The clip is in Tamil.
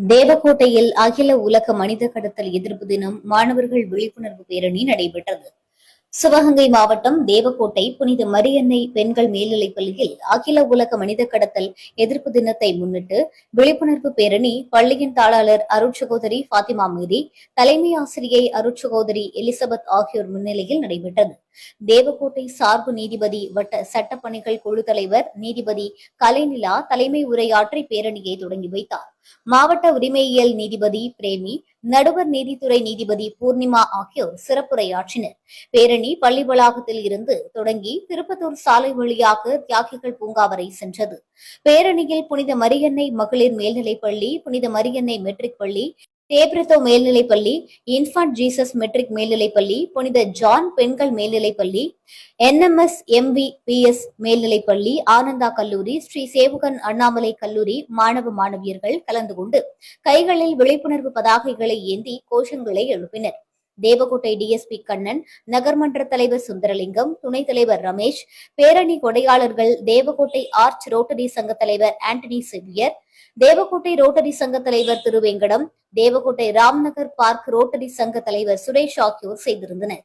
தேவக்கோட்டையில் அகில உலக மனித கடத்தல் எதிர்ப்பு தினம் மாணவர்கள் விழிப்புணர்வு பேரணி நடைபெற்றது. சிவகங்கை மாவட்டம் தேவக்கோட்டை புனித மரியன்னை பெண்கள் மேல்நிலைப் பள்ளியில் அகில உலக மனித கடத்தல் எதிர்ப்பு தினத்தை முன்னிட்டு விழிப்புணர்வு பேரணி பள்ளியின் தாளாளர் அருட்சகோதரி பாத்திமா மேரி, தலைமை ஆசிரியை அருட்சகோதரி எலிசபெத் ஆகியோர் முன்னிலையில் நடைபெற்றது. தேவக்கோட்டை சார்பு நீதிபதி வட்ட சட்டப்பணிகள் குழு தலைவர் நீதிபதி கலைநிலா தலைமை உரையாற்றி பேரணியை தொடங்கி வைத்தார். மாவட்ட உரிமையியல் நீதிபதி பிரேமி, நடுவர் நீதித்துறை நீதிபதி பூர்ணிமா ஆகியோர் சிறப்புரையாற்றினர். பேரணி பள்ளி வளாகத்தில் இருந்து தொடங்கி திருப்பத்தூர் சாலை வழியாக தியாகிகள் பூங்கா வரை சென்றது. பேரணியில் புனித மரியன்னை மகளிர் மேல்நிலைப் பள்ளி, புனித மரியன்னை மெட்ரிக் பள்ளி, தேப்ரித்தோ மேல்நிலைப் பள்ளி, இன்ஃபான்ட் ஜீசஸ் மெட்ரிக் மேல்நிலைப் பள்ளி, புனித ஜான் பெண்கள் மேல்நிலைப் பள்ளி, NMS MVPS மேல்நிலைப் பள்ளி, ஆனந்தா கல்லூரி, ஸ்ரீ சேவுகன் அண்ணாமலை கல்லூரி மாணவ மாணவியர்கள் கலந்து கொண்டு கைகளில் விழிப்புணர்வு பதாகைகளை ஏந்தி கோஷங்களை எழுப்பினர். தேவக்கோட்டை DSP கண்ணன், நகர்மன்ற தலைவர் சுந்தரலிங்கம், துணைத் தலைவர் ரமேஷ், பேரணி கொடையாளர்கள் தேவக்கோட்டை ஆர்ச் ரோட்டரி சங்க தலைவர் ஆண்டனி செவியர், தேவக்கோட்டை ரோட்டரி சங்க தலைவர் திருவேங்கடம், தேவக்கோட்டை ராம்நகர் பார்க் ரோட்டரி சங்க தலைவர் சுரேஷ் ஆகியோர் செய்திருந்தனர்.